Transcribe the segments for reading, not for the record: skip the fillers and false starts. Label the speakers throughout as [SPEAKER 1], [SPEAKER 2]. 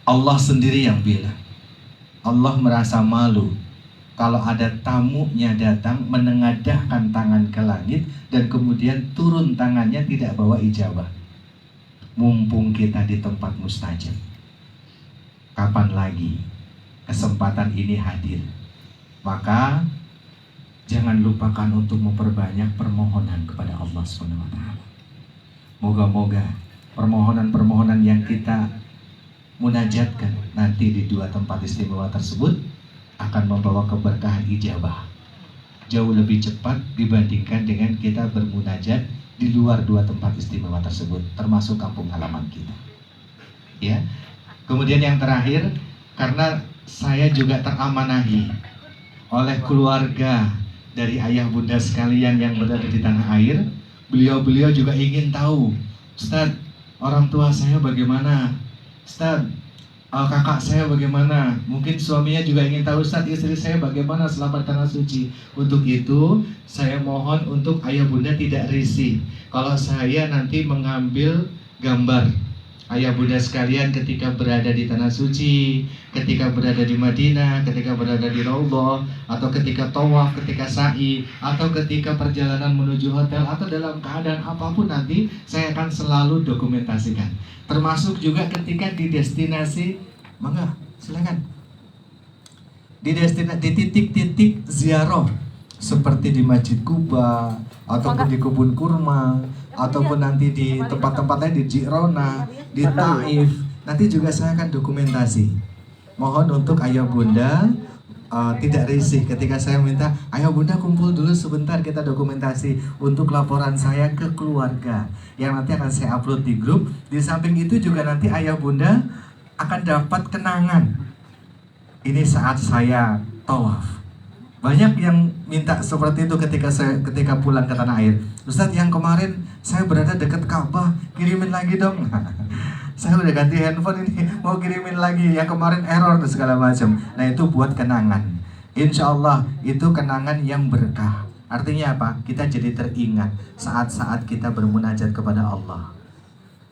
[SPEAKER 1] Allah sendiri yang bilang. Allah merasa malu kalau ada tamunya datang menengadahkan tangan ke langit dan kemudian turun tangannya tidak bawa ijabah. Mumpung kita di tempat mustajab, kapan lagi kesempatan ini hadir? Maka jangan lupakan untuk memperbanyak permohonan kepada Allah SWT. Moga-moga permohonan-permohonan yang kita munajatkan nanti di dua tempat istimewa tersebut akan membawa keberkahan ijabah jauh lebih cepat dibandingkan dengan kita bermunajat di luar dua tempat istimewa tersebut, termasuk kampung halaman kita. Ya. Kemudian yang terakhir, karena saya juga teramanahi oleh keluarga dari ayah bunda sekalian yang berada di tanah air, beliau-beliau juga ingin tahu, Ustadz, orang tua saya bagaimana? Ustadz, kakak saya bagaimana? Mungkin suaminya juga ingin tahu, Ustadz, istri saya bagaimana selama tanah suci. Untuk itu, saya mohon untuk ayah bunda tidak risih kalau saya nanti mengambil gambar ayah bunda sekalian ketika berada di tanah suci, ketika berada di Madinah, ketika berada di Raudhah, atau ketika tawaf, ketika sa'i, atau ketika perjalanan menuju hotel, atau dalam keadaan apapun nanti saya akan selalu dokumentasikan. Termasuk juga ketika di destinasi, mangga silakan. Di titik-titik ziarah seperti di Masjid Kuba, ataupun di kebun kurma, ataupun nanti di tempat-tempat lain di Jirona, di Taif, nanti juga saya akan dokumentasi. Mohon untuk ayah bunda tidak risih ketika saya minta, ayah bunda kumpul dulu sebentar kita dokumentasi untuk laporan saya ke keluarga yang nanti akan saya upload di grup. Di samping itu juga nanti ayah bunda akan dapat kenangan. Ini saat saya tawaf. Banyak yang minta seperti itu ketika pulang ke tanah air. Ustadz, yang kemarin saya berada dekat Ka'bah, kirimin lagi dong. Saya udah ganti handphone ini, mau kirimin lagi. Yang kemarin error dan segala macam. Nah, itu buat kenangan. Insya Allah itu kenangan yang berkah. Artinya apa? Kita jadi teringat saat-saat kita bermunajat kepada Allah.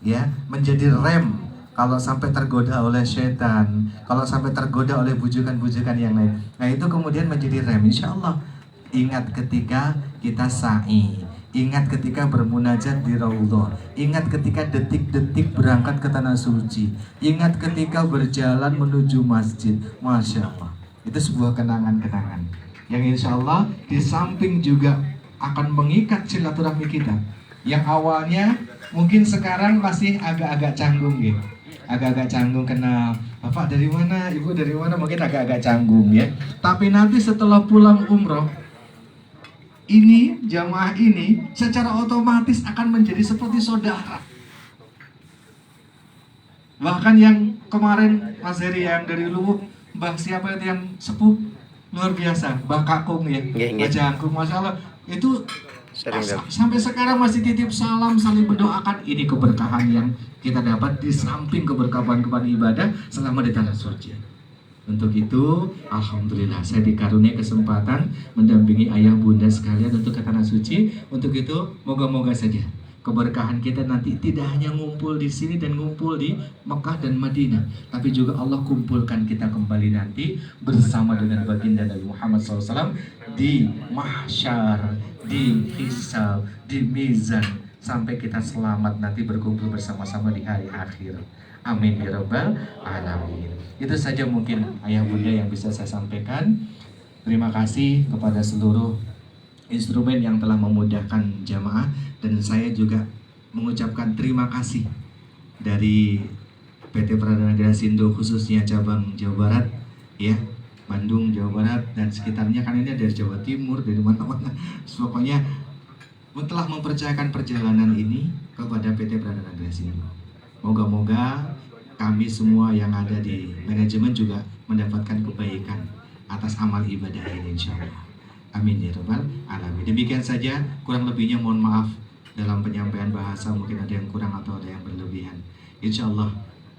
[SPEAKER 1] Ya, menjadi rem kalau sampai tergoda oleh setan, kalau sampai tergoda oleh bujukan-bujukan yang lain. Nah, itu kemudian menjadi rem. Insya Allah ingat ketika kita sa'i, ingat ketika bermunajat di Raudhah, ingat ketika detik-detik berangkat ke tanah suci, ingat ketika berjalan menuju masjid. Masya Allah, itu sebuah kenangan-kenangan yang insya Allah di samping juga akan mengikat silaturahmi kita yang awalnya mungkin sekarang masih agak-agak canggung gitu. Agak-agak canggung, kenal bapak dari mana, ibu dari mana, mungkin agak-agak canggung ya. Tapi nanti setelah pulang umroh, ini jamaah ini secara otomatis akan menjadi seperti saudara. Bahkan yang kemarin Mas Heri yang dari Luwuk, Mbah siapa itu yang sepuh luar biasa, Mbah Kakung ya, Mbah Jangkung, Masya Allah, itu sampai sekarang masih titip salam, saling mendoakan. Ini keberkahan yang kita dapat di samping keberkahan ibadah selama di tanah suci. Untuk itu, alhamdulillah saya dikaruniai kesempatan mendampingi ayah bunda sekalian untuk ke tanah suci. Untuk itu, moga-moga saja keberkahan kita nanti tidak hanya ngumpul di sini dan ngumpul di Mekah dan Madinah, tapi juga Allah kumpulkan kita kembali nanti bersama dengan baginda Nabi Muhammad SAW di mahsyar, di hisab, di mizan, sampai kita selamat nanti berkumpul bersama-sama di hari akhir. Amin ya rabbal alamin. Itu saja mungkin ayah bunda yang bisa saya sampaikan. Terima kasih kepada seluruh instrumen yang telah memudahkan jamaah, dan saya juga mengucapkan terima kasih dari PT Pradana Grasindo khususnya cabang Jawa Barat ya, Bandung, Jawa Barat dan sekitarnya, kan ini dari Jawa Timur, dari mana-mana. Pokoknya telah mempercayakan perjalanan ini kepada PT Pradana Grasindo. Moga-moga kami semua yang ada di manajemen juga mendapatkan kebaikan atas amal ibadah ini insya Allah. Amin ya rabbal alamin. Demikian saja, kurang lebihnya mohon maaf dalam penyampaian bahasa, mungkin ada yang kurang atau ada yang berlebihan. Insya Allah,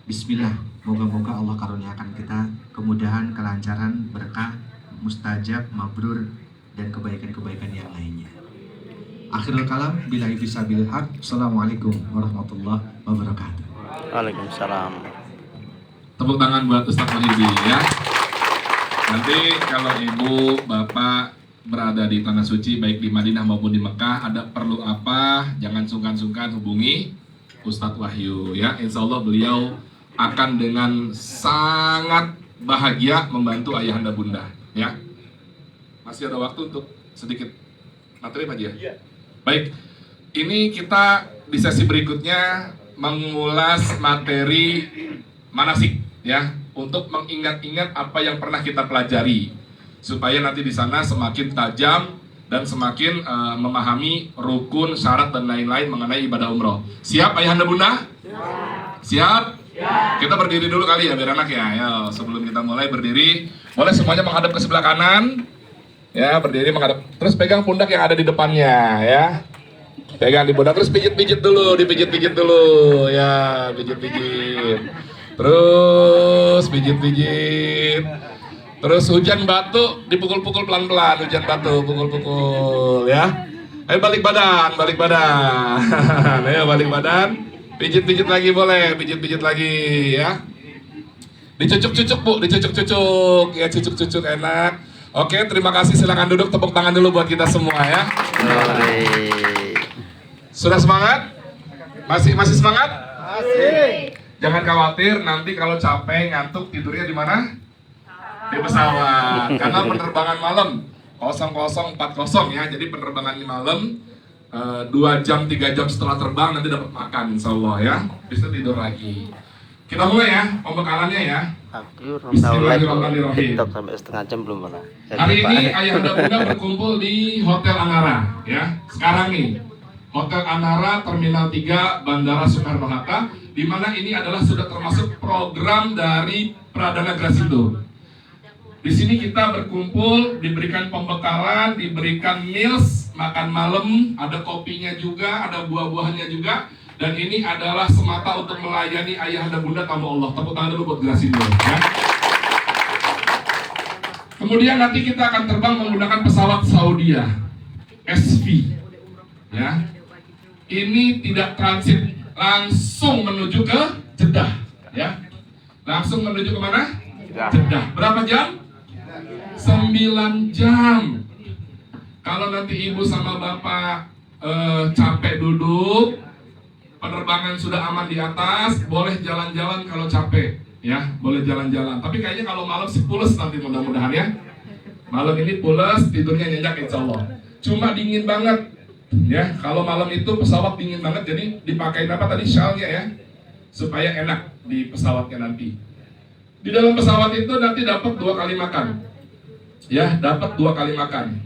[SPEAKER 1] bismillah, moga-moga Allah karuniakan kita kemudahan, kelancaran, berkah, mustajab, mabrur, dan kebaikan-kebaikan yang lainnya. Akhirul kalam, billahi fisabilil haq. Assalamualaikum warahmatullahi wabarakatuh.
[SPEAKER 2] Waalaikumsalam. Tepuk tangan buat Ustadz Wahyudi ya. Nanti kalau ibu, bapak berada di tanah suci baik di Madinah maupun di Mekah, ada perlu apa, jangan sungkan-sungkan hubungi Ustadz Wahyu ya. Insya Allah beliau akan dengan sangat bahagia membantu ayahanda bunda ya. Masih ada waktu untuk sedikit materi Pak Ji ya? Baik, ini kita di sesi berikutnya mengulas materi manasik ya, untuk mengingat-ingat apa yang pernah kita pelajari supaya nanti di sana semakin tajam dan semakin memahami rukun, syarat dan lain-lain mengenai ibadah umroh. Siap ayahanda bunda? Siap? Kita berdiri dulu kali ya biar enak ya. Ayo, sebelum kita mulai berdiri, boleh semuanya menghadap ke sebelah kanan. Ya, berdiri menghadap. Terus pegang pundak yang ada di depannya ya. Pegang di pundak, terus pijit-pijit dulu, dipijit-pijit dulu. Ya, pijit-pijit. Terus pijit-pijit. Terus hujan batu dipukul-pukul pelan-pelan, hujan batu pukul-pukul ya. Ayo balik badan, balik badan. Ayo balik badan. Pijit-pijit lagi boleh, pijit-pijit lagi ya. Dicucuk-cucuk Bu, dicucuk-cucuk. Ya cucuk-cucuk enak. Oke, terima kasih, silakan duduk, tepuk tangan dulu buat kita semua ya. Sudah semangat? Masih semangat? Masih. Jangan khawatir, nanti kalau capek, ngantuk, tidurnya di mana? Di pesawat. Karena penerbangan malam 0040 ya. Jadi penerbangan di malam 2 jam 3 jam setelah terbang nanti dapat makan insya Allah ya. Bisa tidur lagi. Kita mulai ya pembekalannya ya. Bismillahirrahmanirrahim.
[SPEAKER 3] Sampai setengah jam belum pernah.
[SPEAKER 2] Hari ini ayahanda bunda berkumpul di Hotel Anara ya. Sekarang nih Hotel Anara Terminal 3 Bandara Soekarno-Hatta, di mana ini adalah sudah termasuk program dari Pradana Grasindo. Di sini kita berkumpul, diberikan pembekalan, diberikan meals, makan malam, ada kopinya juga, ada buah-buahannya juga, dan ini adalah semata untuk melayani ayahanda bunda tamu Allah. Tepuk tangan dulu buat Grasindo ya. Kemudian nanti kita akan terbang menggunakan pesawat Saudia SV ya. Ini tidak transit, langsung menuju ke Jeddah ya. Langsung menuju ke mana? Jeddah. Berapa jam? 9 jam. Kalau nanti ibu sama bapak capek duduk, penerbangan sudah aman di atas, boleh jalan-jalan kalau capek ya, boleh jalan-jalan. Tapi kayaknya kalau malam sih pules nanti mudah-mudahan ya. Malam ini pules, tidurnya nyenyak insya Allah. Cuma dingin banget ya, kalau malam itu pesawat dingin banget, jadi dipakai apa tadi, shawlnya ya, supaya enak di pesawatnya nanti. Di dalam pesawat itu nanti dapat 2 kali makan ya, dapat 2 kali makan.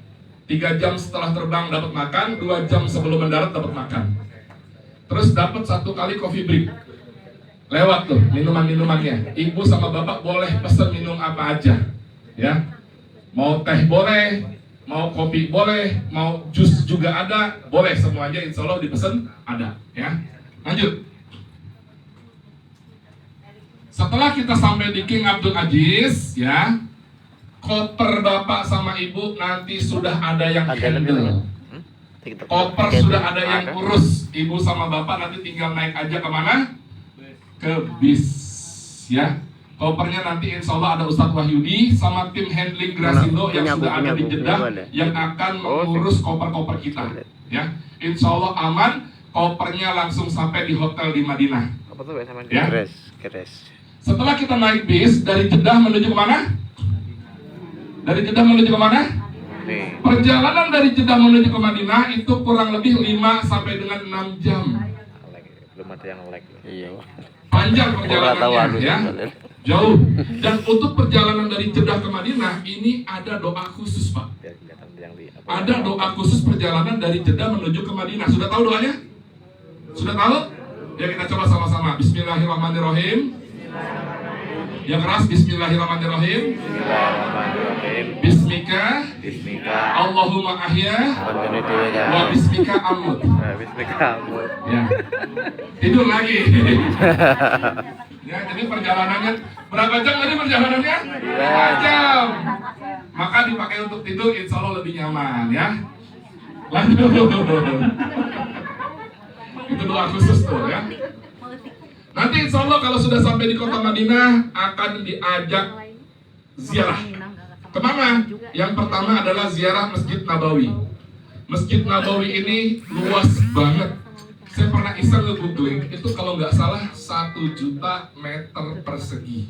[SPEAKER 2] 3 jam setelah terbang dapat makan, 2 jam sebelum mendarat dapat makan. Terus dapat 1 kali coffee break. Lewat tuh minuman-minumannya. Ibu sama bapak boleh pesen minum apa aja ya. Mau teh boleh, mau kopi boleh, mau jus juga ada, boleh semuanya insya Allah dipesan ada ya. Lanjut. Setelah kita sampai di King Abdul Aziz ya, koper bapak sama ibu nanti sudah ada yang handle. Koper sudah ada yang urus. Ibu sama bapak nanti tinggal naik aja kemana? Ke bis ya. Kopernya nanti insya Allah ada Ustadz Wahyudi sama tim handling Grasindo yang sudah ada di Jeddah yang akan mengurus koper-koper kita ya. Insya Allah aman, kopernya langsung sampai di hotel di Madinah ya. Setelah kita naik bis dari Jeddah menuju kemana? Dari Jeddah menuju kemana? Perjalanan dari Jeddah menuju ke Madinah itu kurang lebih 5 sampai dengan 6 jam.
[SPEAKER 3] Belum ada yang lag. Iya.
[SPEAKER 2] Panjang perjalanannya ya. Jauh. Dan untuk perjalanan dari Jeddah ke Madinah ini ada doa khusus, Pak. Ada doa khusus perjalanan dari Jeddah menuju ke Madinah. Sudah tahu doanya? Sudah tahu? Ya kita coba sama-sama. Bismillahirrahmanirrahim. Yang keras, Bismillahirrahmanirrahim. Bismika Allahumma ahya wa bismika amut. Ya. Tidur lagi. Ya, jadi perjalanannya berapa jam tadi perjalanannya? 5 jam. Maka dipakai untuk tidur insya Allah lebih nyaman ya. Lanjut. Itu doa khusus tuh ya. Nanti insya Allah kalau sudah sampai di kota Madinah akan diajak ziarah. Kemana? Yang pertama adalah ziarah Masjid Nabawi. Masjid Nabawi ini luas banget. Saya pernah iseng nge-googling, itu kalau nggak salah 1 juta meter persegi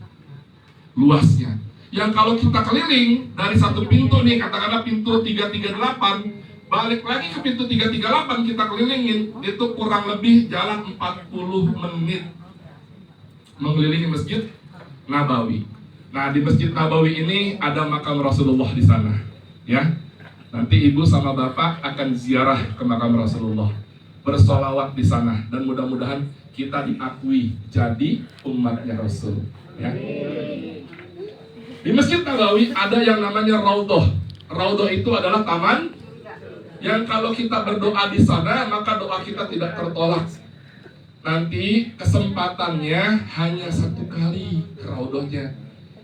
[SPEAKER 2] luasnya. Yang kalau kita keliling dari satu pintu nih, katakanlah pintu 338, balik lagi ke pintu 338 kita kelilingin, itu kurang lebih jalan 40 menit mengelilingi Masjid Nabawi. Nah, di Masjid Nabawi ini ada makam Rasulullah di sana, ya. Nanti ibu sama bapak akan ziarah ke makam Rasulullah, bersolawat di sana, dan mudah-mudahan kita diakui jadi umatnya Rasul, ya. Di Masjid Nabawi ada yang namanya Raudhah. Raudhah itu adalah taman yang kalau kita berdoa di sana maka doa kita tidak tertolak. Nanti kesempatannya hanya 1 kali ke Raudhahnya.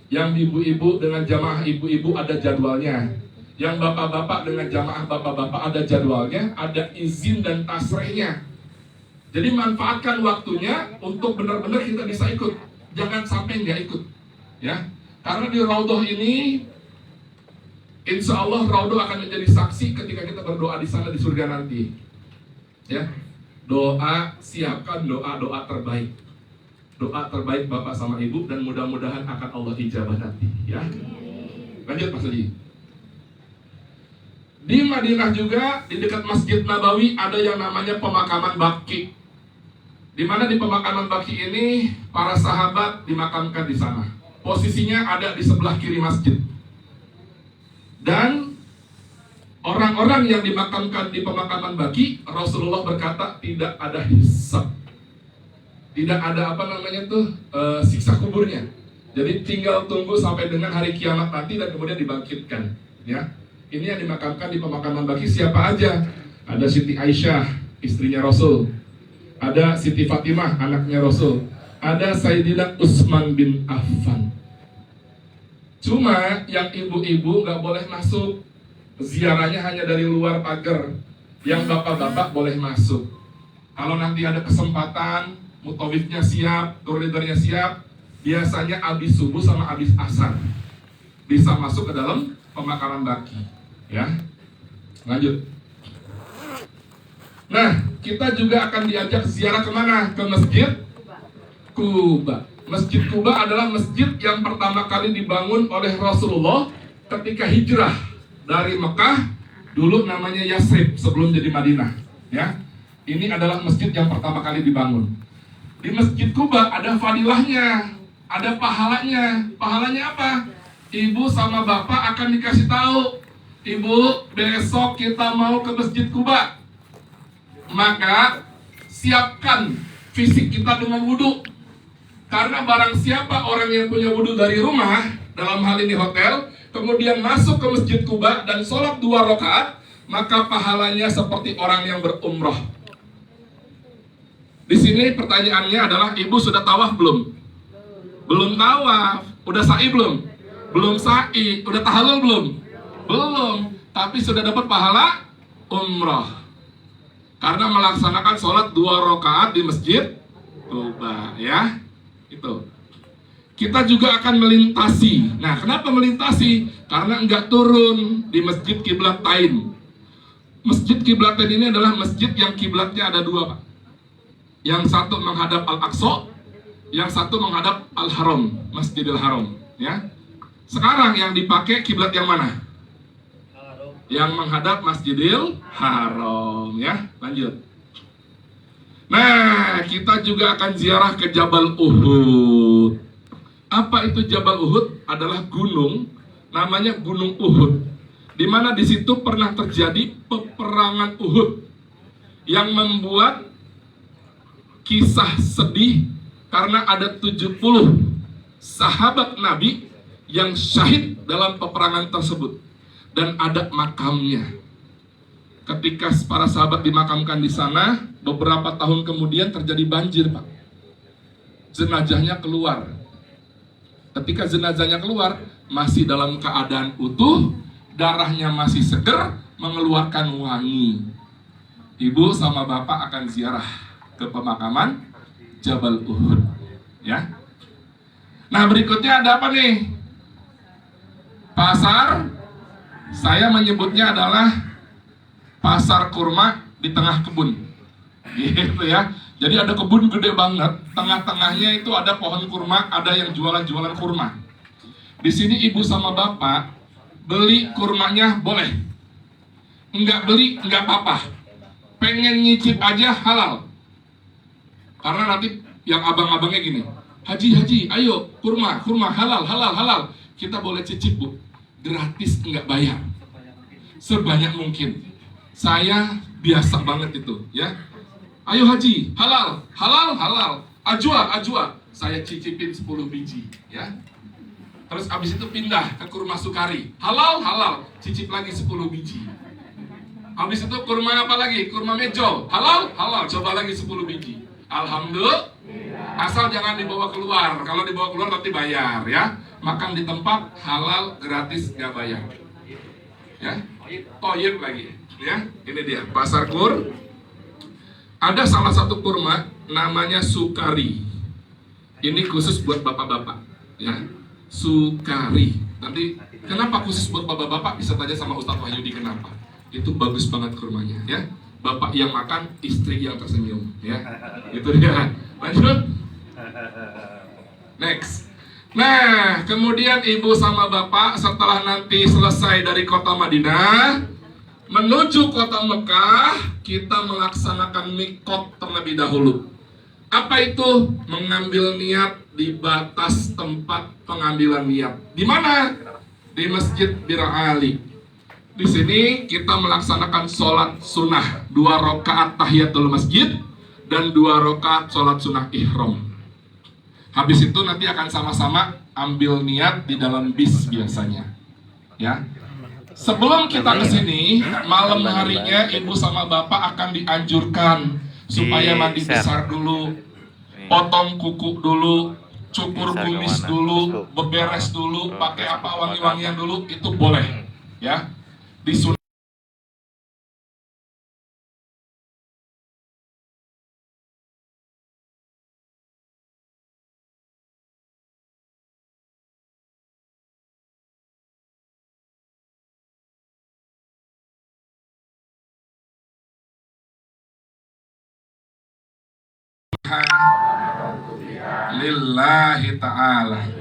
[SPEAKER 2] Yang ibu-ibu dengan jamaah ibu-ibu ada jadwalnya. Yang bapak-bapak dengan jamaah bapak-bapak ada jadwalnya, ada izin dan tasrehnya. Jadi manfaatkan waktunya untuk benar-benar kita bisa ikut. Jangan sampai nggak ikut, ya. Karena di Raudhah ini, insya Allah Raudhah akan menjadi saksi ketika kita berdoa di sana di surga nanti, ya. Doa, siapkan doa terbaik. Doa terbaik bapak sama ibu, dan mudah-mudahan akan Allah ijabah nanti, ya. Lanjut Mas Adi. Di Madinah juga, di dekat Masjid Nabawi ada yang namanya pemakaman Baqi. Di mana di pemakaman Baqi ini para sahabat dimakamkan di sana. Posisinya ada di sebelah kiri masjid. Dan orang-orang yang dimakamkan di pemakaman Baqi, Rasulullah berkata tidak ada hisab, tidak ada siksa kuburnya. Jadi tinggal tunggu sampai dengan hari kiamat nanti dan kemudian dibangkitkan, ya. Ini yang dimakamkan di pemakaman Baqi siapa aja? Ada Siti Aisyah, istrinya Rasul. Ada Siti Fatimah, anaknya Rasul. Ada Sayyidina Utsman bin Affan. Cuma yang ibu-ibu nggak boleh masuk. Ziarahnya hanya dari luar pagar. Yang bapak-bapak boleh masuk. Kalau nanti ada kesempatan, mutawifnya siap, tour leadernya siap, biasanya habis subuh sama habis asar bisa masuk ke dalam pemakaman Baqi, ya. Lanjut. Nah, kita juga akan diajak ziarah kemana? Ke Masjid Quba. Masjid Quba adalah masjid yang pertama kali dibangun oleh Rasulullah ketika hijrah dari Mekah, dulu namanya Yasrib sebelum jadi Madinah, ya. Ini adalah masjid yang pertama kali dibangun. Di Masjid Quba ada fadilahnya, ada pahalanya. Pahalanya apa? Ibu sama bapak akan dikasih tahu, ibu besok kita mau ke Masjid Quba, maka siapkan fisik kita dengan wudhu. Karena barang siapa orang yang punya wudhu dari rumah, dalam hal ini hotel, kemudian masuk ke Masjid Quba dan sholat 2 rakaat, maka pahalanya seperti orang yang berumrah. Di sini pertanyaannya adalah, ibu sudah tawaf belum? Belum tawaf. Udah sa'i belum? Belum sa'i. Udah tahallul belum? Belum. Tapi sudah dapat pahala umrah. Karena melaksanakan sholat 2 rakaat di Masjid Quba, ya. Itu. Kita juga akan melintasi. Nah, kenapa melintasi? Karena enggak turun di Masjid Qiblatain. Masjid Qiblatain ini adalah masjid yang kiblatnya ada 2, Pak. Yang satu menghadap Al-Aqsa, yang satu menghadap Al-Haram, Masjidil Haram, ya. Sekarang yang dipakai kiblat yang mana? Yang menghadap Masjidil Haram, ya. Lanjut. Nah, kita juga akan ziarah ke Jabal Uhud. Apa itu Jabal Uhud? Adalah gunung, namanya Gunung Uhud, di mana di situ pernah terjadi peperangan Uhud yang membuat kisah sedih karena ada 70 sahabat Nabi yang syahid dalam peperangan tersebut, dan ada makamnya. Ketika para sahabat dimakamkan di sana, beberapa tahun kemudian terjadi banjir, Pak. Jenazahnya keluar. Ketika jenazahnya keluar, masih dalam keadaan utuh, darahnya masih seger, mengeluarkan wangi. Ibu sama bapak akan ziarah ke pemakaman Jabal Uhud. ya. Nah, berikutnya ada apa nih? Pasar, saya menyebutnya adalah pasar kurma di tengah kebun, gitu ya. Jadi ada kebun gede banget, tengah-tengahnya itu ada pohon kurma, ada yang jualan-jualan kurma. Di sini ibu sama bapak beli kurmanya boleh, nggak beli nggak apa-apa, pengen nyicip aja halal. Karena nanti yang abang-abangnya gini, haji, ayo kurma halal, kita boleh cicip bu, gratis nggak bayar, sebanyak mungkin. Saya biasa banget itu, ya. Ayo haji, halal, ajwa, saya cicipin 10 biji, ya. Terus abis itu pindah ke kurma sukari, halal, cicip lagi 10 biji. Habis itu kurma apa lagi? Kurma mejo, halal, coba lagi 10 biji. Alhamdulillah. Asal jangan dibawa keluar. Kalau dibawa keluar nanti bayar, ya. Makan di tempat halal gratis nggak bayar. Ya, toyib lagi, ya. Ini dia pasar kur. Ada salah satu kurma namanya sukari. Ini khusus buat bapak-bapak, ya. Sukari. Nanti kenapa khusus buat bapak-bapak? Bisa tanya sama Ustadz Wahyudi kenapa. Itu bagus banget kurmanya, ya. Bapak yang makan, istri yang tersenyum, ya. Itu dia. Lanjut. Next. Nah, kemudian ibu sama bapak setelah nanti selesai dari kota Madinah menuju kota Mekah, kita melaksanakan mikot terlebih dahulu. Apa itu? Mengambil niat di batas tempat pengambilan niat. Di mana? Di Masjid Bir Ali. Di sini kita melaksanakan sholat sunnah 2 rakaat tahiyatul masjid dan 2 rakaat sholat sunnah ihram. Habis itu nanti akan sama-sama ambil niat di dalam bis biasanya, ya. Sebelum kita ke sini, malam harinya ibu sama bapak akan dianjurkan supaya mandi besar dulu, potong kuku dulu, cukur kumis dulu, beberes dulu, pakai apa wangi-wangian dulu, itu boleh, ya. Disunat. Lillahi ta'ala.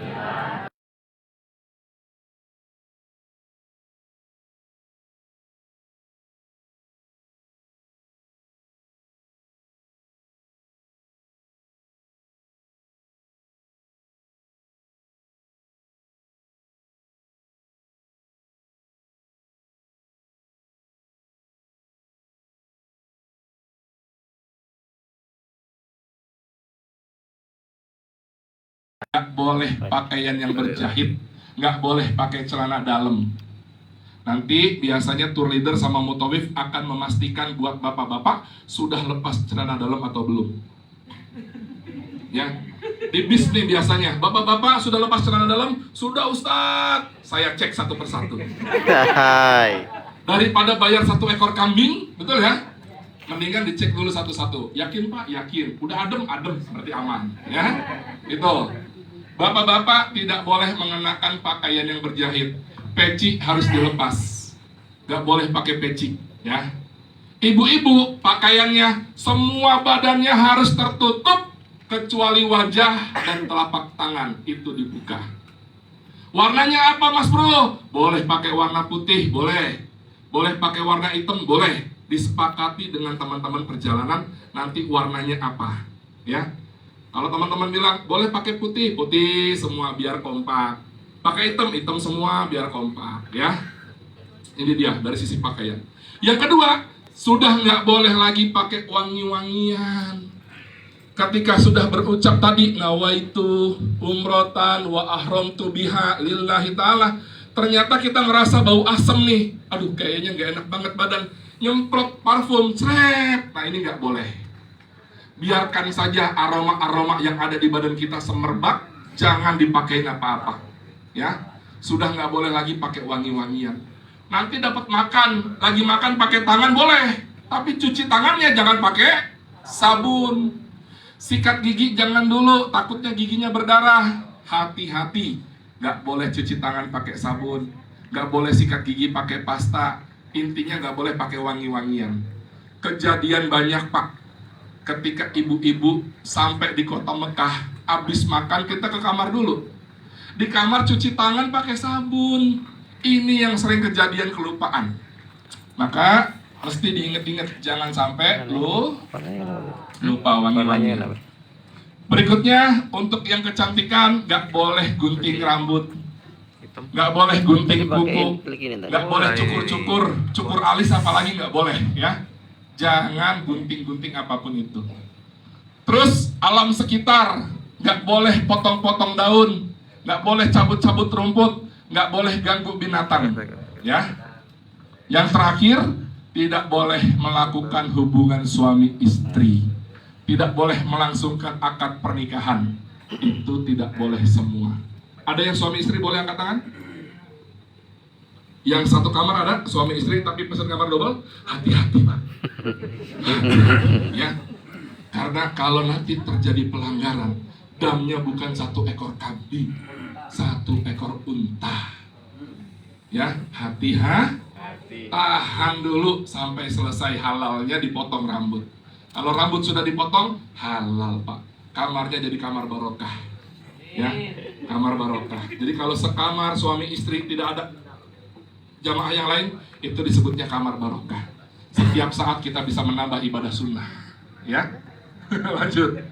[SPEAKER 2] Nggak boleh pakaian yang berjahit, nggak boleh pakai celana dalam. Nanti biasanya tour leader sama mutawif akan memastikan buat bapak-bapak sudah lepas celana dalam atau belum. Ya, di bis nih biasanya, bapak-bapak sudah lepas celana dalam? Sudah Ustadz. Saya cek satu persatu. Daripada bayar 1 ekor kambing, betul ya? Mendingan dicek dulu satu-satu. Yakin Pak? Yakin. Udah adem, berarti aman. Ya, itu. Bapak-bapak tidak boleh mengenakan pakaian yang berjahit. Peci harus dilepas. Gak boleh pakai peci, ya. Ibu-ibu pakaiannya semua badannya harus tertutup kecuali wajah dan telapak tangan itu dibuka. Warnanya apa Mas Bro? Boleh pakai warna putih, boleh. Boleh pakai warna hitam, boleh. Disepakati dengan teman-teman perjalanan nanti warnanya apa, ya. Kalau teman-teman bilang boleh pakai putih, putih semua biar kompak. Pakai hitam, hitam semua biar kompak, ya. Ini dia dari sisi pakaian. Yang kedua, sudah nggak boleh lagi pakai wangi-wangian. Ketika sudah berucap tadi nawaitu umrotan wa ahramtu biha lillahi ta'ala, ternyata kita ngerasa bau asem nih. Aduh, kayaknya nggak enak banget badan. Nyemprot parfum, cret. Nah, ini nggak boleh. Biarkan saja aroma-aroma yang ada di badan kita semerbak, jangan dipakai apa-apa, ya. Sudah nggak boleh lagi pakai wangi-wangian. Nanti dapat makan, lagi makan pakai tangan boleh, tapi cuci tangannya jangan pakai sabun. Sikat gigi jangan dulu, takutnya giginya berdarah. Hati-hati, nggak boleh cuci tangan pakai sabun, nggak boleh sikat gigi pakai pasta. Intinya nggak boleh pakai wangi-wangian. Kejadian banyak Pak, ketika ibu-ibu sampai di kota Mekah, habis makan kita ke kamar dulu. Di kamar cuci tangan pakai sabun. Ini yang sering kejadian kelupaan. Maka mesti diinget-inget, jangan sampai lu lupa wangi-wangian. Berikutnya, untuk yang kecantikan, nggak boleh gunting rambut, nggak boleh gunting kuku, nggak boleh cukur alis, apalagi nggak boleh ya. Jangan gunting-gunting apapun itu. Terus alam sekitar, nggak boleh potong-potong daun, nggak boleh cabut-cabut rumput, nggak boleh ganggu binatang ya. Yang terakhir, tidak boleh melakukan hubungan suami istri, tidak boleh melangsungkan akad pernikahan. Itu tidak boleh semua. Ada yang suami istri boleh angkat tangan? Yang satu kamar ada suami istri tapi pesan kamar double, hati-hati Pak. Ya, karena kalau nanti terjadi pelanggaran, damnya bukan 1 ekor kambing, 1 ekor unta. Ya, hati-hati, tahan dulu sampai selesai halalnya dipotong rambut. Kalau rambut sudah dipotong, halal Pak. Kamarnya jadi kamar barokah. Ya, kamar barokah. Jadi kalau sekamar suami istri tidak ada jamaah yang lain, itu disebutnya kamar barokah. Setiap saat kita bisa menambah ibadah sunnah. Ya, lanjut.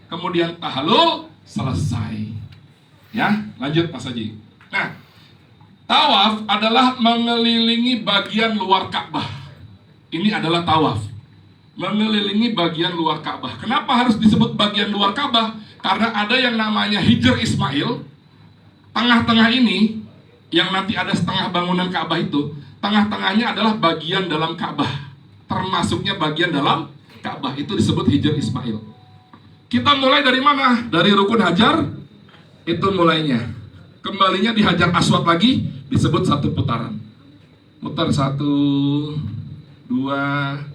[SPEAKER 2] Kemudian tahalul, selesai. Ya, lanjut Mas Haji. Nah, tawaf adalah mengelilingi bagian luar Ka'bah. Ini adalah tawaf, mengelilingi bagian luar Ka'bah. Kenapa harus disebut bagian luar Ka'bah? Karena ada yang namanya Hijr Ismail. Tengah-tengah ini, yang nanti ada setengah bangunan Ka'bah itu, tengah-tengahnya adalah bagian dalam Ka'bah. Termasuknya bagian dalam Ka'bah, itu disebut Hijr Ismail. Kita mulai dari mana? Dari rukun hajar, itu mulainya. Kembalinya di hajar aswad lagi, disebut 1 putaran. Mutar 1, 2.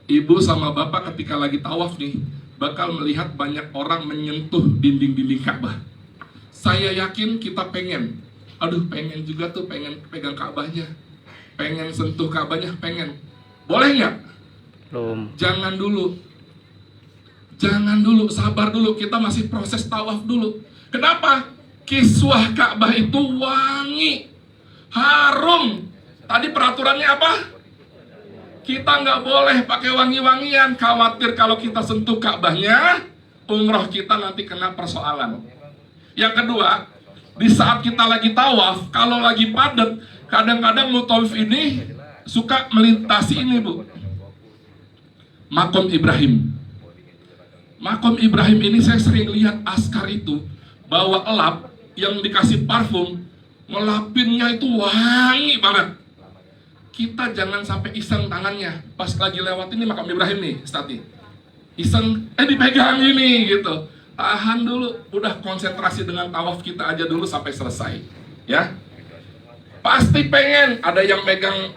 [SPEAKER 2] Ibu sama bapak ketika lagi tawaf nih, bakal melihat banyak orang menyentuh dinding-dinding Ka'bah. Saya yakin kita pengen, pengen juga tuh, pengen pegang Ka'bahnya, pengen sentuh Ka'bahnya, pengen. Boleh nggak?
[SPEAKER 3] Belum.
[SPEAKER 2] Jangan dulu, sabar dulu, kita masih proses tawaf dulu. Kenapa? Kiswah Ka'bah itu wangi, harum. Tadi peraturannya apa? Kita nggak boleh pakai wangi-wangian, khawatir kalau kita sentuh Ka'bahnya, umroh kita nanti kena persoalan. Yang kedua, di saat kita lagi tawaf, kalau lagi padat, kadang-kadang mutawif ini suka melintasi ini Bu, Makom Ibrahim. Makom Ibrahim ini saya sering lihat askar itu bawa elap yang dikasih parfum, ngelapinnya itu wangi banget. Kita jangan sampai iseng tangannya pas lagi lewat ini Makom Ibrahim nih, Stati. Iseng, dipegang ini gitu. Tahan dulu, udah konsentrasi dengan tawaf kita aja dulu sampai selesai. Ya, pasti pengen ada yang pegang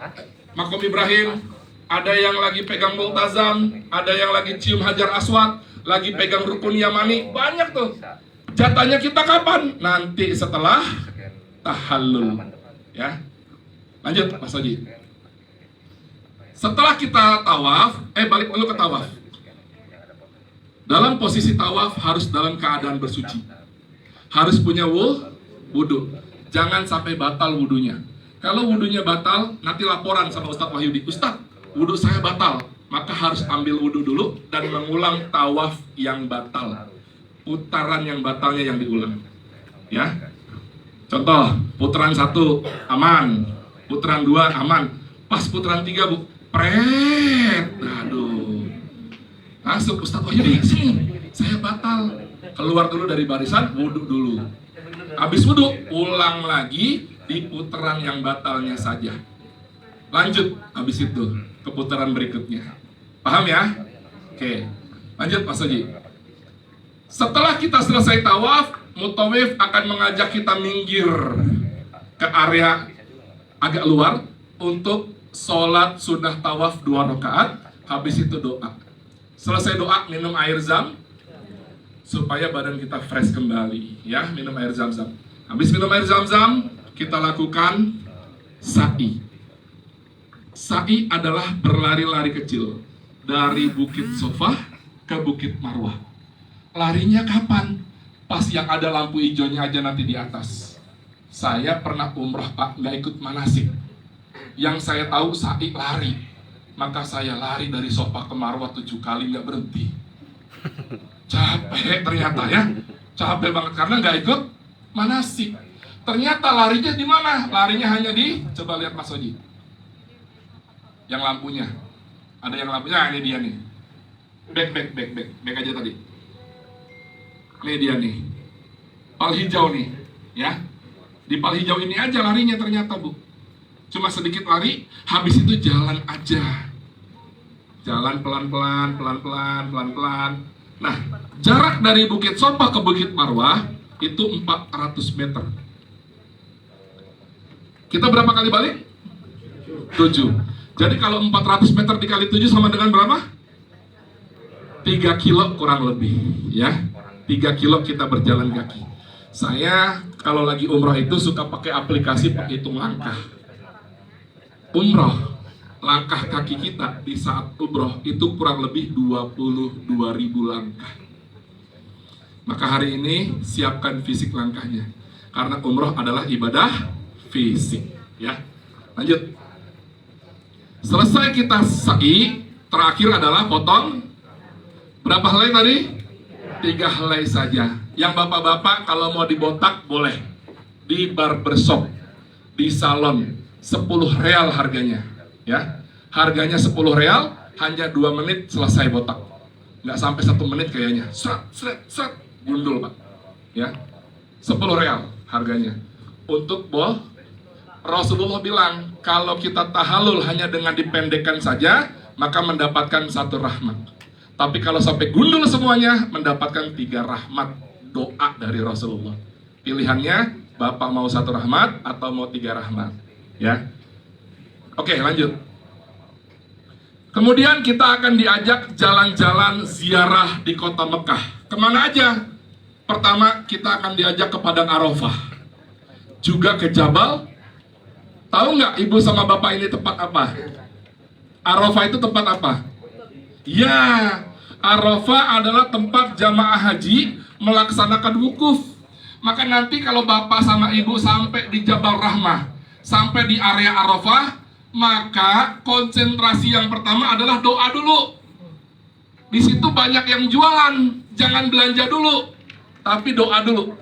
[SPEAKER 2] Makom Ibrahim, ada yang lagi pegang multazam, ada yang lagi cium hajar aswad, lagi pegang rukun yamani, banyak tuh. Jatahnya kita kapan? Nanti setelah tahallul. Ya, lanjut Mas Haji. Setelah kita tawaf, balik dulu ke tawaf. Dalam posisi tawaf harus dalam keadaan bersuci. Harus punya wudhu. Jangan sampai batal wudhunya. Kalau wudhunya batal, nanti laporan sama Ustadz Wahyudi. Ustadz, wudhu saya batal. Maka harus ambil wudhu dulu dan mengulang tawaf yang batal. Putaran yang batalnya yang diulang. Ya. Contoh, putaran 1 aman. Putaran 2 aman. Pas putaran 3, Bu, pret. Aduh. Langsung Ustadz Wahyudi, sini. Saya batal. Keluar dulu dari barisan, wudhu dulu. Habis wudhu, ulang lagi di putaran yang batalnya saja. Lanjut habis itu ke putaran berikutnya. Paham ya? Oke. Lanjut Mas Oji. Setelah kita selesai tawaf, mutawif akan mengajak kita minggir ke area agak luar untuk sholat sunnah tawaf 2 rakaat. Habis itu doa. Selesai doa, minum air zam supaya badan kita fresh kembali, ya, minum air zam-zam. Habis minum air zam-zam, kita lakukan sa'i. Sa'i adalah berlari-lari kecil dari Bukit Sofa ke Bukit Marwah. Larinya kapan? Pas yang ada lampu hijaunya aja nanti di atas. Saya pernah umrah Pak, nggak ikut manasik. Yang saya tahu sa'i lari. Maka saya lari dari Sofa ke Marwah 7 kali nggak berhenti. Capek ternyata ya, capek banget karena nggak ikut manasik. Ternyata larinya di mana? Larinya hanya di, coba lihat Mas Oji, yang lampunya. Ada yang lampunya, ini dia nih. Back aja tadi. Ini dia nih, pal hijau nih, ya. Di pal hijau ini aja larinya ternyata Bu. Cuma sedikit lari, habis itu jalan aja. Jalan pelan-pelan. Nah, jarak dari Bukit Sofa ke Bukit Marwah itu 400 meter. Kita berapa kali balik? 7. Jadi kalau 400 meter dikali 7 sama dengan berapa? 3 kilo kurang lebih, ya. 3 kilo kita berjalan kaki. Saya kalau lagi umroh itu suka pakai aplikasi penghitung langkah. Umroh, langkah kaki kita di saat umroh itu kurang lebih 22.000 langkah. Maka hari ini siapkan fisik langkahnya, karena umroh adalah ibadah fisik, ya. Lanjut. Selesai kita sa'i, terakhir adalah potong. Berapa helai tadi? 3 helai saja. Yang bapak-bapak kalau mau dibotak boleh di barbershop, di salon, 10 real harganya, ya. Harganya 10 real, hanya 2 menit selesai botak. Nggak sampai 1 menit kayaknya. Seret, gundul Pak, ya. 10 real harganya. Untuk Rasulullah bilang, kalau kita tahalul hanya dengan dipendekkan saja, maka mendapatkan 1 rahmat. Tapi kalau sampai gundul semuanya, mendapatkan 3 rahmat doa dari Rasulullah. Pilihannya, Bapak mau 1 rahmat atau mau 3 rahmat, ya. Oke, lanjut. Kemudian kita akan diajak jalan-jalan ziarah di kota Mekah. Kemana aja? Pertama, kita akan diajak ke Padang Arafah, juga ke Jabal. Tahu nggak ibu sama bapak ini tempat apa? Arafah itu tempat apa? Ya, Arafah adalah tempat jamaah haji melaksanakan wukuf. Maka nanti kalau bapak sama ibu sampai di Jabal Rahmah, sampai di area Arafah, maka konsentrasi yang pertama adalah doa dulu. Di situ banyak yang jualan, jangan belanja dulu, tapi doa dulu.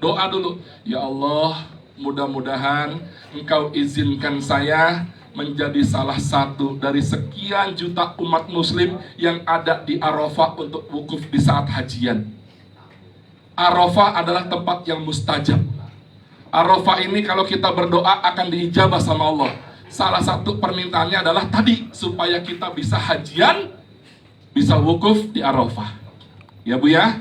[SPEAKER 2] Doa dulu. Ya Allah, mudah-mudahan Engkau izinkan saya menjadi salah satu dari sekian juta umat muslim yang ada di Arafah untuk wukuf di saat hajian. Arafah adalah tempat yang mustajab. Arafah ini kalau kita berdoa akan diijabah sama Allah. Salah satu permintaannya adalah tadi, supaya kita bisa hajian, bisa wukuf di Arafah. Ya Bu ya.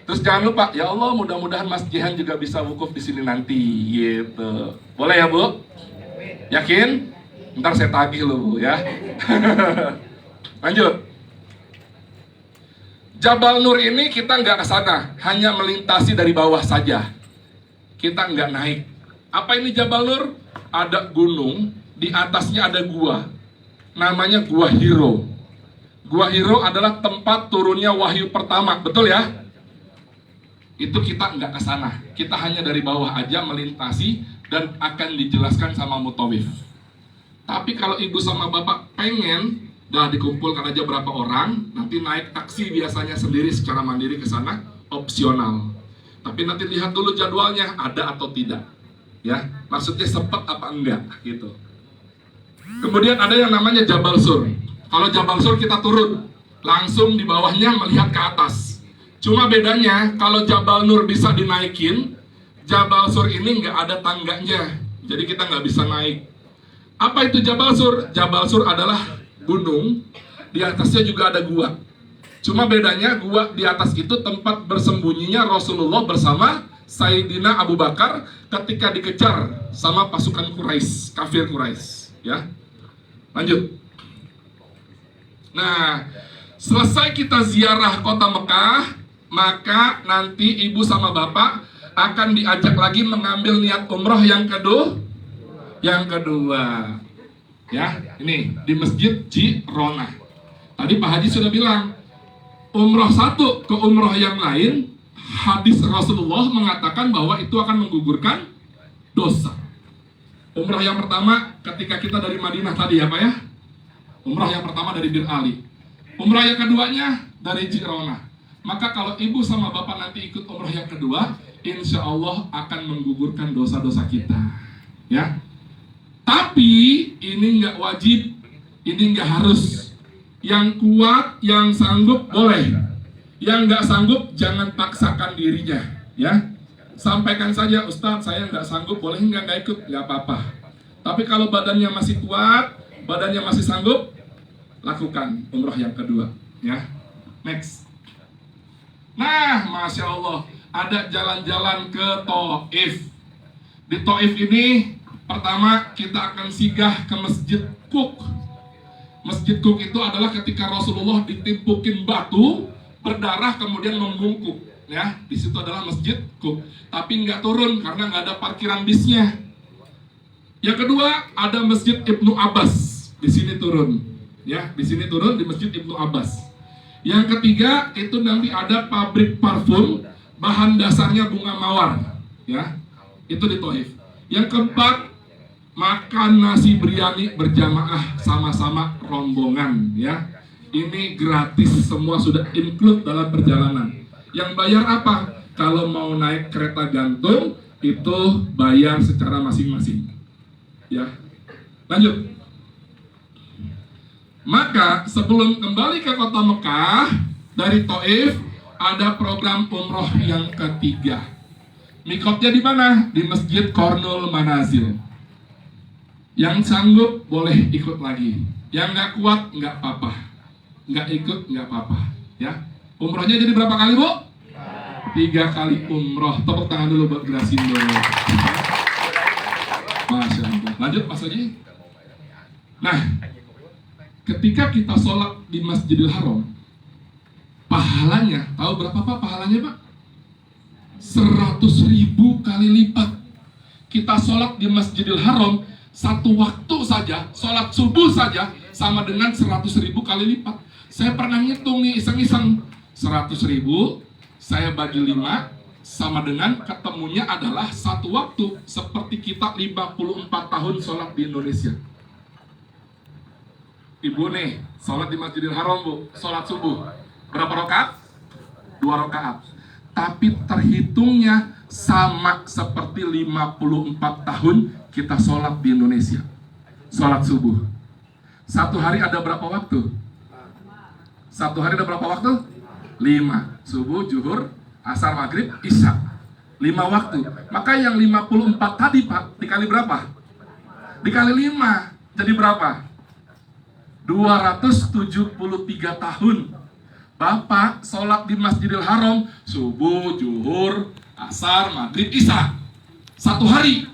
[SPEAKER 2] Terus jangan lupa, ya Allah mudah-mudahan Mas Jihan juga bisa wukuf di sini nanti, gitu. Boleh ya Bu? Yakin? Ntar saya tagih loh Bu ya. Lanjut. Jabal Nur ini kita nggak ke sana, hanya melintasi dari bawah saja. Kita nggak naik. Apa ini Jabal Nur? Ada gunung, di atasnya ada gua. Namanya Gua Hiro. Gua Hiro adalah tempat turunnya wahyu pertama, betul ya? Itu kita nggak ke sana. Kita hanya dari bawah aja melintasi dan akan dijelaskan sama mutawif. Tapi kalau ibu sama bapak pengen, dah dikumpulkan aja berapa orang, nanti naik taksi biasanya sendiri secara mandiri ke sana, opsional. Tapi nanti lihat dulu jadwalnya ada atau tidak. Ya, maksudnya sempat apa enggak gitu. Kemudian ada yang namanya Jabal Sur. Kalau Jabal Sur kita turun, langsung di bawahnya melihat ke atas. Cuma bedanya kalau Jabal Nur bisa dinaikin, Jabal Sur ini nggak ada tangganya, jadi kita nggak bisa naik. Apa itu Jabal Sur? Jabal Sur adalah gunung, di atasnya juga ada gua. Cuma bedanya gua di atas itu tempat bersembunyinya Rasulullah bersama Sayyidina Abu Bakar ketika dikejar sama pasukan Quraisy, kafir Quraisy. Ya, lanjut. Nah, selesai kita ziarah kota Mekah, maka nanti ibu sama bapak akan diajak lagi mengambil niat umroh yang kedua. Ya, ini di Masjid Jironah. Tadi Pak Haji sudah bilang, umroh satu ke umroh yang lain, hadis Rasulullah mengatakan bahwa itu akan menggugurkan dosa. Umroh yang pertama ketika kita dari Madinah tadi ya Pak ya. Umroh yang pertama dari Bir Ali. Umroh yang keduanya dari Jironah. Maka kalau ibu sama bapak nanti ikut umroh yang kedua, insya Allah akan menggugurkan dosa-dosa kita. Ya. Tapi ini nggak wajib, ini nggak harus. Yang kuat, yang sanggup boleh. Yang nggak sanggup jangan paksakan dirinya. Ya. Sampaikan saja, Ustadz saya nggak sanggup, boleh nggak ikut? Nggak apa-apa. Tapi kalau badannya masih kuat, badannya masih sanggup, lakukan umroh yang kedua. Ya. Next. Nah, Masya Allah, ada jalan-jalan ke Taif. Di Taif ini, pertama kita akan singgah ke Masjid Kuk. Masjid Kuk itu adalah ketika Rasulullah ditimpukin batu, berdarah kemudian membungkuk. Ya, di situ adalah Masjid Kuk. Tapi nggak turun karena nggak ada parkiran bisnya. Yang kedua, ada Masjid Ibnu Abbas. Di sini turun. Ya, di sini turun di Masjid Ibnu Abbas. Yang ketiga itu nanti ada pabrik parfum, bahan dasarnya bunga mawar, ya, itu di Taif. Yang keempat, makan nasi biryani berjamaah sama-sama rombongan, ya. Ini gratis, semua sudah include dalam perjalanan. Yang bayar apa? Kalau mau naik kereta gantung itu bayar secara masing-masing, ya. Lanjut. Maka sebelum kembali ke kota Mekah dari Taif ada program umroh yang ketiga. Mikotnya di mana? Di Masjid Kornul Manazil. Yang sanggup boleh ikut lagi. Yang nggak kuat nggak apa-apa. Nggak ikut nggak apa-apa. Ya. Umrohnya jadi berapa kali Bu? 3 kali umroh. Tepuk tangan dulu buat Grasindo. Masya Allah. Lanjut Mas Haji. Nah, ketika kita sholat di Masjidil Haram, pahalanya, tahu berapa Pak pahalanya Pak? 100.000 kali lipat. Kita sholat di Masjidil Haram, satu waktu saja, sholat subuh saja, sama dengan 100.000 kali lipat. Saya pernah ngitung nih, iseng-iseng, 100.000, saya bagi 5, sama dengan ketemunya adalah satu waktu, seperti kita 54 tahun sholat di Indonesia. Ibu nih, sholat di Masjidil Haram Bu, sholat subuh. Berapa rakaat? 2 rakaat. Tapi terhitungnya sama seperti 54 tahun kita sholat di Indonesia. Sholat subuh. Satu hari ada berapa waktu? Satu hari ada berapa waktu? 5. Subuh, zuhur, asar, maghrib, isya. 5 waktu. Maka yang 54 tadi Pak, dikali berapa? Dikali 5. Jadi berapa? 273 tahun Bapak sholat di Masjidil Haram, subuh, zuhur, asar, maghrib, isya, satu hari.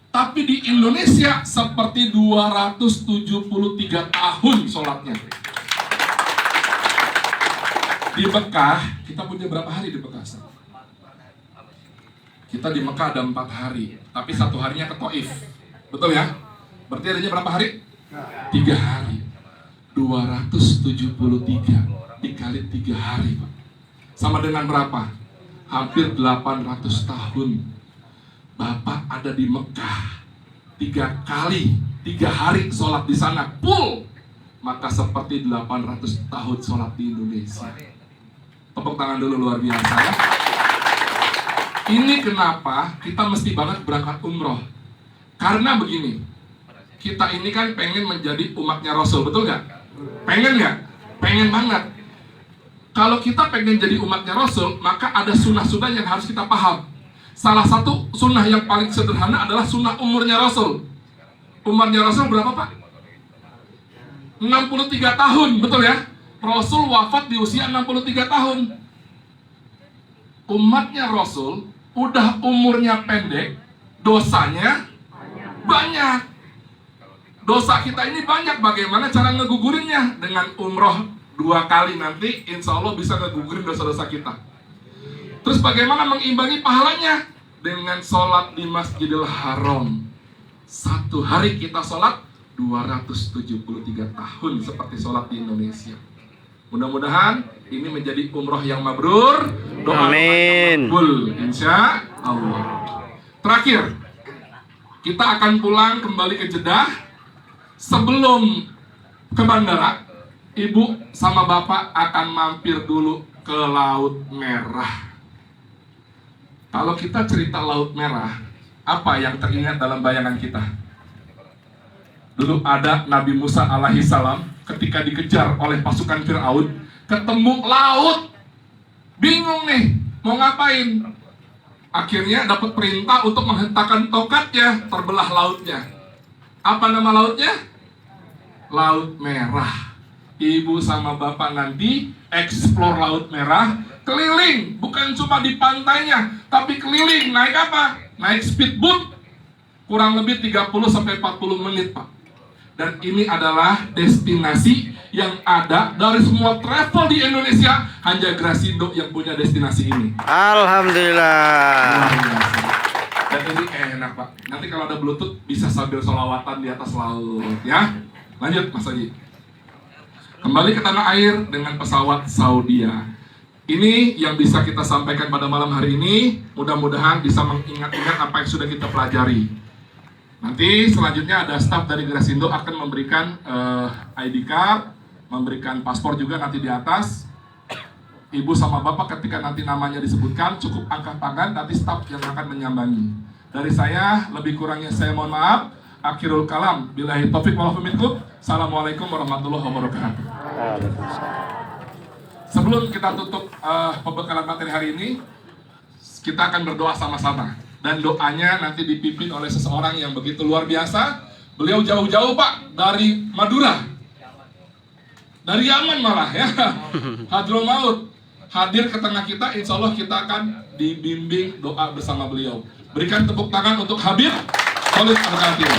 [SPEAKER 2] Tapi di Indonesia seperti 273 tahun sholatnya. Di Mekah, kita punya berapa hari di Mekah? Kita di Mekah ada 4 hari, tapi satu harinya ke Taif. Betul ya? Berarti adanya berapa hari? 3 hari. 273 dikali 3 hari, Pak. Sama dengan berapa? Hampir 800 tahun. Bapak ada di Mekah 3 hari sholat di sana full. Maka seperti 800 tahun sholat di Indonesia. Tepuk tangan dulu, luar biasa ya. Ini kenapa kita mesti banget berangkat umroh. Karena begini, kita ini kan pengen menjadi umatnya Rasul, betul nggak? Pengen nggak? Pengen banget. Kalau kita pengen jadi umatnya Rasul, maka ada sunnah-sunnah yang harus kita paham. Salah satu sunnah yang paling sederhana adalah sunnah umurnya Rasul. Umurnya Rasul berapa, Pak? 63 tahun, betul ya? Rasul wafat di usia 63 tahun. Umatnya Rasul udah umurnya pendek, dosanya banyak. Dosa kita ini banyak, bagaimana cara ngegugurinnya? Dengan umroh 2 kali nanti, insya Allah bisa ngegugurin dosa-dosa kita. Terus bagaimana mengimbangi pahalanya? Dengan sholat di Masjidil Haram. 1 hari kita sholat 273 tahun seperti sholat di Indonesia. Mudah-mudahan ini menjadi umroh yang mabrur.
[SPEAKER 3] Amin.
[SPEAKER 2] Makbul, insya Allah. Terakhir, kita akan pulang kembali ke Jeddah. Sebelum ke bandara, ibu sama bapak akan mampir dulu ke Laut Merah. Kalau kita cerita Laut Merah, apa yang teringat dalam bayangan kita? Dulu ada Nabi Musa alaihi salam ketika dikejar oleh pasukan Fir'aun, ketemu laut, bingung nih mau ngapain. Akhirnya dapat perintah untuk menghentakkan tongkatnya, terbelah lautnya. Apa nama lautnya? Laut Merah. Ibu sama bapak nanti explore Laut Merah, keliling, bukan cuma di pantainya, tapi keliling. Naik apa? Naik speedboat, kurang lebih 30-40 menit, Pak. Dan ini adalah destinasi yang ada dari semua travel di Indonesia, hanya Grasindo yang punya destinasi ini.
[SPEAKER 3] Alhamdulillah.
[SPEAKER 2] Dan ini enak, Pak. Nanti kalau ada Bluetooth bisa sambil sholawatan di atas laut, ya. Lanjut, Mas Haji. Kembali ke tanah air dengan pesawat Saudia. Ini yang bisa kita sampaikan pada malam hari ini. Mudah-mudahan bisa mengingat-ingat apa yang sudah kita pelajari. Nanti selanjutnya ada staf dari Grasindo akan memberikan ID card, memberikan paspor juga nanti di atas. Ibu sama bapak ketika nanti namanya disebutkan cukup angkat tangan, nanti staf yang akan menyambangi. Dari saya lebih kurangnya saya mohon maaf. Akhirul kalam, billahi taufik wal hidayah. Assalamualaikum warahmatullahi wabarakatuh. Sebelum kita tutup pembekalan materi hari ini, kita akan berdoa sama-sama. Dan doanya nanti dipimpin oleh seseorang yang begitu luar biasa. Beliau jauh-jauh, Pak, dari Madura, dari Yaman malah ya. Hadramaut hadir ke tengah kita. Insya Allah kita akan dibimbing doa bersama beliau. Berikan tepuk tangan untuk Habib Khalid Al-Qadir.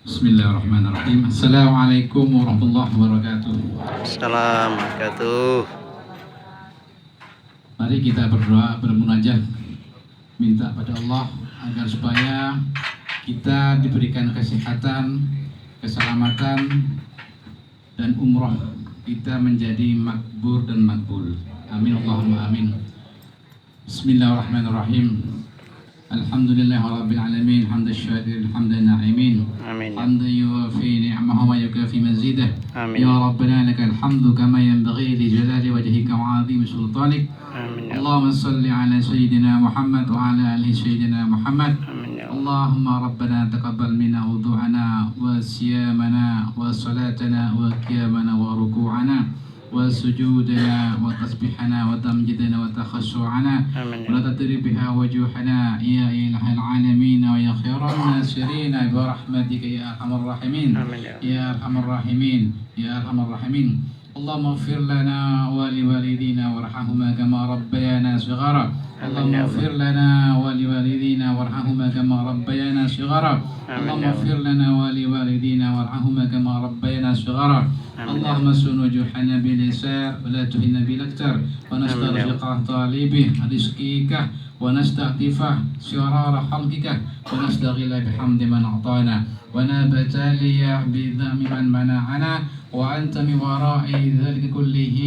[SPEAKER 4] Bismillahirrahmanirrahim. Assalamualaikum warahmatullahi wabarakatuh.
[SPEAKER 3] Assalamualaikum.
[SPEAKER 4] Mari kita berdoa, bermunajat, minta pada Allah agar supaya kita diberikan kesehatan, keselamatan, dan umroh kita menjadi makbul dan makbul. Amin Allahumma amin. Bismillahirrahmanirrahim. Alhamdulillah Rabbil Alamin. Hamdan syakirin, hamdan na'imin.
[SPEAKER 3] Amin.
[SPEAKER 4] Hamdan yuwafi ni'amahu wa yukafi mazidah.
[SPEAKER 3] Amin.
[SPEAKER 4] Ya Rabbana lakal hamdu kama yanbaghi li jalali wajhika wa 'azimi sultanik.
[SPEAKER 3] Amin.
[SPEAKER 4] Allahumma salli ala sayyidina Muhammad wa ala ali sayyidina Muhammad.
[SPEAKER 3] Amin.
[SPEAKER 4] Allahumma Rabbana taqabbal minna wudu'ana wa siyamana wa salatana wa qiyamana wa ruku'ana wa sujudana wa tasbihana wa tamjidana wa takhassu'ana
[SPEAKER 3] Amin.
[SPEAKER 4] wa la tatri biha wujuhana ya ilahal alamin wa ya khairan nasirin bi rahmatika ya arhamar rahimin.
[SPEAKER 3] Amin.
[SPEAKER 4] Ya arhamar rahimin, ya arhamar rahimin. Allahumma ighfir lana wa liwalidina warhamhuma kama rabbayana shighara. Allahumma ighfir lana wa liwalidina warhamhuma kama rabbayana shighara. Allahumma ighfir lana wa liwalidina warhamhuma kama rabbayana shighara. Allahumma sun wujuhana bil yasar wa la tuhina bil aktar wa nastarfiqa talibih rizqika ونستعطف شرار خلقك ونستغل بحمد من أعطانا ونبتلي بذم من منعنا وأنت من وراء ذلك كله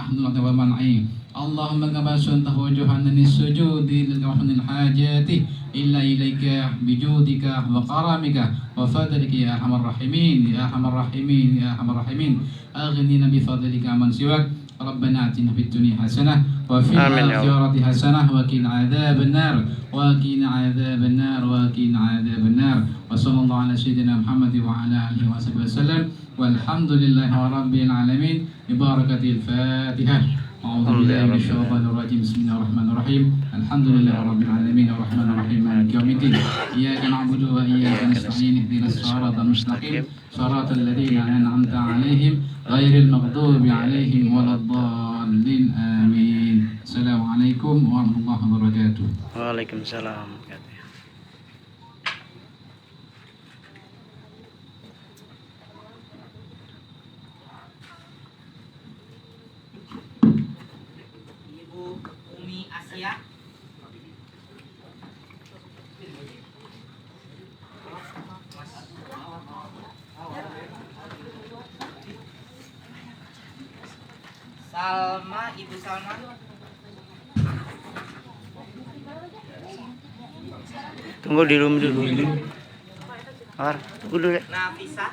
[SPEAKER 4] أحد ومنعي اللهم كما سنته وجهنا للسجود للرحمن الحاجات إلا إليك بجودك وكرمك وفضلك يا أرحم الراحمين يا أرحم الراحمين يا أرحم الراحمين أغننا بفضلك عمن سواك ربنا آتنا في الدنيا حسنة وفي الآخرة حسنة وقنا عذاب النار وقنا عذاب النار وقنا عذاب النار وصلى الله على سيدنا محمد وعلى آله وصحبه وسلم والحمد لله رب العالمين ببركة الفاتحة أعوذ بالله من الشيطان الرجيم بسم الله الرحمن الرحيم الحمد لله رب العالمين الرحمن الرحيم مالك يوم الدين إياك نعبد وإياك نستعين اهدنا الصراط المستقيم صراط الذين أنعمت عليهم غير المغضوب عليهم ولا الضالين آمين السلام عليكم ورحمة الله وبركاته.
[SPEAKER 3] Waalaikumsalam.
[SPEAKER 5] Ibu Umi Asia. Salma, Ibu Salma.
[SPEAKER 3] Tunggu di room dulu. Tunggu dulu.
[SPEAKER 5] Nafisa.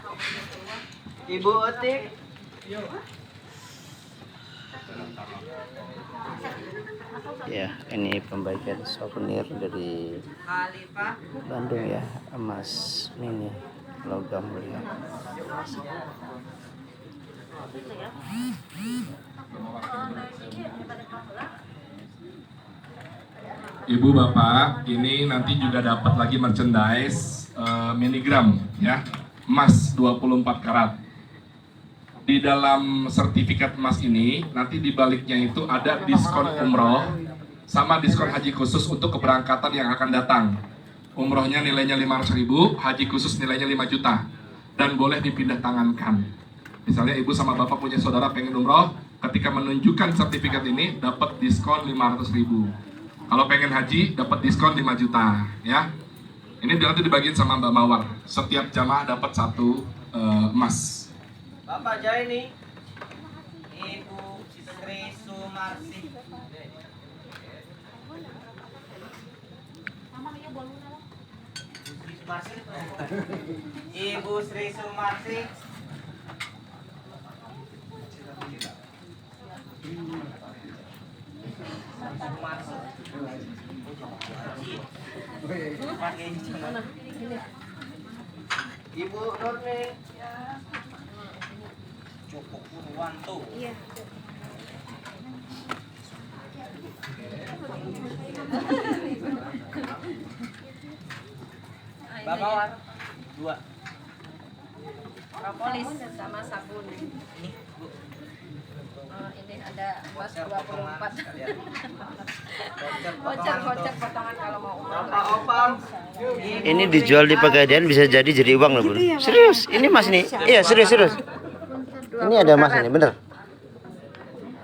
[SPEAKER 5] Ibu Utik.
[SPEAKER 3] Ya, ini pembagian souvenir dari
[SPEAKER 5] Khalifah.
[SPEAKER 3] Bandung ya, emas mini logam mulia.
[SPEAKER 2] Ibu Bapak, ini nanti juga dapat lagi merchandise minigram ya, emas 24 karat. Di dalam sertifikat emas ini nanti di baliknya itu ada diskon umroh sama diskon haji khusus untuk keberangkatan yang akan datang. Umrohnya nilainya 500.000, haji khusus nilainya 5 juta dan boleh dipindah tangankan. Misalnya ibu sama bapak punya saudara pengen umroh, ketika menunjukkan sertifikat ini dapat diskon 500.000. Kalau pengen haji dapat diskon 5 juta ya. Ini nanti dibagiin sama Mbak Mawar. Setiap jamaah dapat satu emas.
[SPEAKER 5] Bapak Jaini. Ibu Sri Sumarsi. Ibu Sri Sumarsi. Ibu Nurni. Cukup Purwanto. Iya. Bapak Wan, 2.
[SPEAKER 6] Propolis sama sabun.
[SPEAKER 5] Ini, Bu.
[SPEAKER 6] Ini ada emas 24.
[SPEAKER 5] Voucher
[SPEAKER 6] Voucher potongan kalau mau umroh.
[SPEAKER 5] Bapak Opal.
[SPEAKER 3] Ini dijual di Pegadaian bisa jadi uang loh, Bun. Serius, ini Mas nih. Iya, serius. Ini ada Mas ini, bener.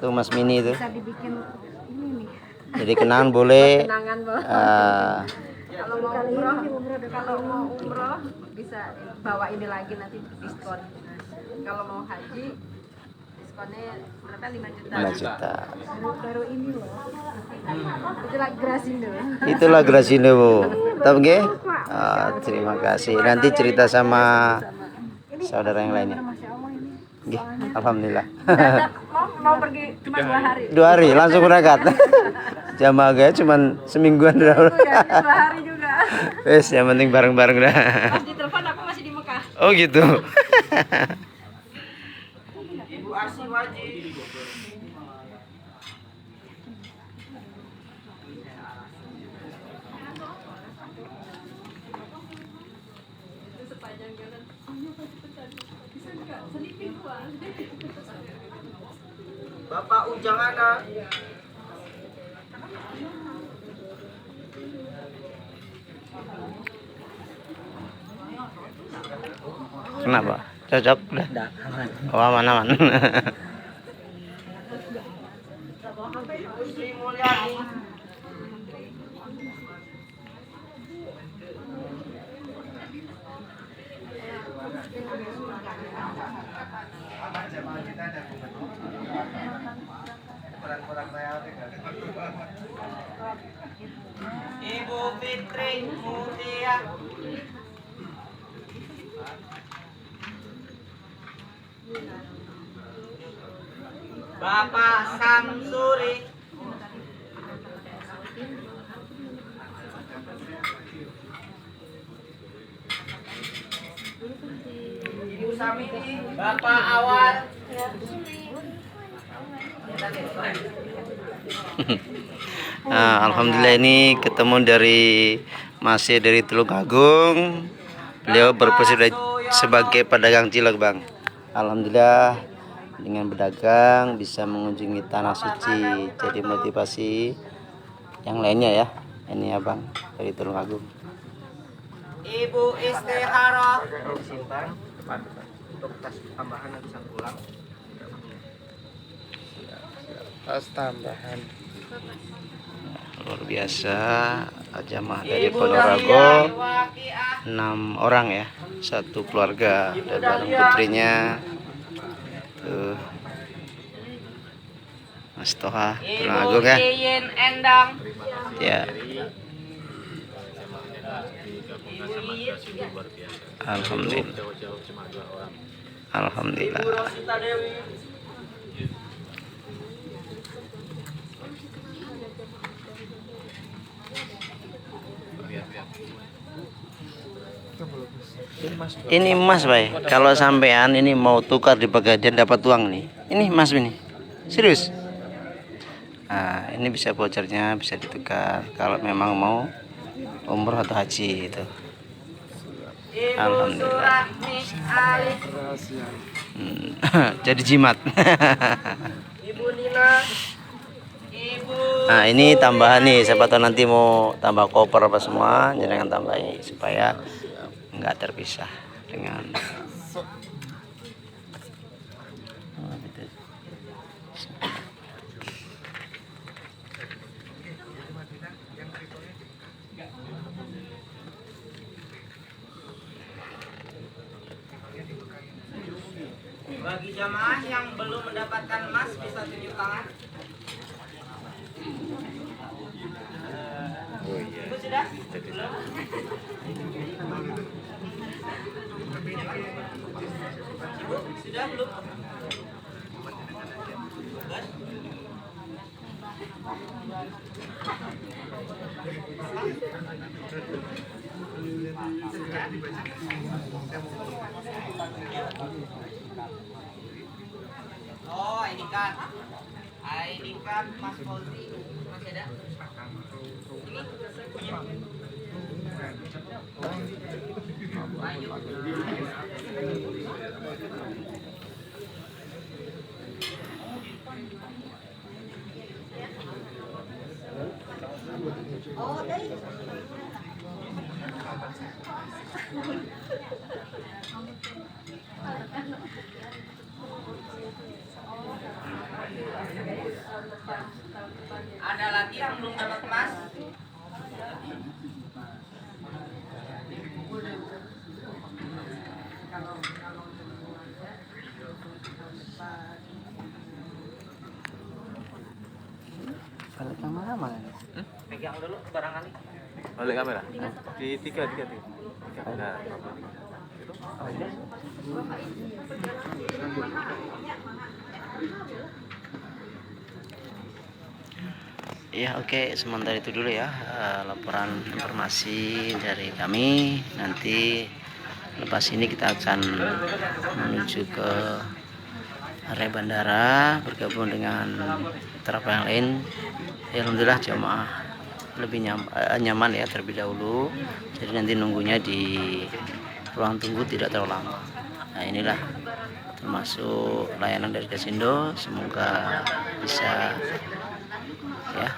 [SPEAKER 3] Tuh Mas mini itu.
[SPEAKER 6] Bisa dibikin ini nih.
[SPEAKER 3] Jadi kenangan boleh.
[SPEAKER 6] Kenangan boleh. Kalau mau umroh bisa bawa ini lagi nanti diskon. Kalau mau haji diskonnya berapa? 5 juta.
[SPEAKER 3] 5 juta.
[SPEAKER 6] Baru ini loh. Itulah Grasindo.
[SPEAKER 3] Itulah Grasindo, Bu. Tahu nggih? Terima kasih. Nanti cerita sama saudara yang lainnya. Nggih, alhamdulillah.
[SPEAKER 6] Mau pergi cuma 2 hari.
[SPEAKER 3] 2 hari langsung berangkat. Jamaah gaya cuman semingguan dulu.
[SPEAKER 6] 2 hari juga.
[SPEAKER 3] Wes, yang penting bareng-bareng dah.
[SPEAKER 6] Pas ditelepon aku masih di Mekah.
[SPEAKER 3] Oh gitu.
[SPEAKER 5] Ibu Asi Waji. Bapak Ujang Ana.
[SPEAKER 3] Kenapa? Cocok udah. Oh, aman.
[SPEAKER 5] Sri Mulyani.
[SPEAKER 1] Jamaah kita ada kurang-kurang real.
[SPEAKER 5] Ibu Fitri Mutia. Bapak Samsuri. Ibu Samini. Bapak Awan.
[SPEAKER 3] Nah, alhamdulillah ini ketemu dari masih dari Tulungagung. Beliau berprofesi sebagai pedagang cilok, Bang. Alhamdulillah dengan berdagang bisa mengunjungi tanah suci, jadi motivasi yang lainnya ya. Ini ya, Bang, dari Tulungagung.
[SPEAKER 5] Ibu Istiharah.
[SPEAKER 1] Untuk tas tambahan nanti saya pulang.
[SPEAKER 3] Tas tambahan. Luar biasa, jamaah dari Ponorogo 6 orang ya, satu keluarga dan bareng putrinya tuh Mas Toha Tulungagung ya.
[SPEAKER 5] Iin Endang.
[SPEAKER 3] Ya,
[SPEAKER 5] Ibu Iin.
[SPEAKER 3] alhamdulillah. Alhamdulillah.
[SPEAKER 5] Ibu Rosita Dewi.
[SPEAKER 3] Ini emas, Bay. Kalau sampean ini mau tukar di Pegadaian dapat uang nih. Ini emas ini. Serius. Nah, ini bisa vouchernya bisa ditukar kalau memang mau umroh atau haji itu.
[SPEAKER 5] Ibu
[SPEAKER 3] Alhamdulillah.
[SPEAKER 5] Suratni Ali.
[SPEAKER 3] Jadi jimat.
[SPEAKER 5] Ibu Nina. Ibu.
[SPEAKER 3] Nah, ini tambahan nih, siapa tahu nanti mau tambah koper apa semua, jangan tambahin supaya nggak terpisah dengan
[SPEAKER 5] Bagi jamaah yang belum mendapatkan emas bisa tunjuk tangan. Ibu sudah? Belum? Ibu sudah belum? Bos? Oh, ID card. ID card Mas Fauzi. Masih ada? Ini punya. Ayo. Ada lagi yang belum dapat emas?
[SPEAKER 3] balik kamera mana?
[SPEAKER 5] Pegang dulu barangkali.
[SPEAKER 7] Balik kamera. Di tiga. Nah,
[SPEAKER 3] Ya oke, sementara itu dulu ya laporan informasi dari kami. Nanti lepas ini kita akan menuju ke area bandara bergabung dengan travel yang lain. Ya, alhamdulillah jamaah lebih nyaman ya terlebih dahulu. Jadi nanti nunggunya di ruang tunggu tidak terlalu lama. Nah inilah termasuk layanan dari Kasindo. Semoga bisa ya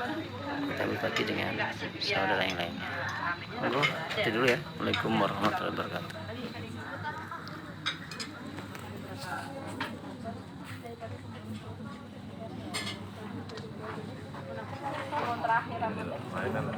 [SPEAKER 3] kita berbagi dengan saudara yang lainnya. Monggo itu dulu ya. Waalaikumsalam warahmatullahi wabarakatuh.
[SPEAKER 6] Terakhir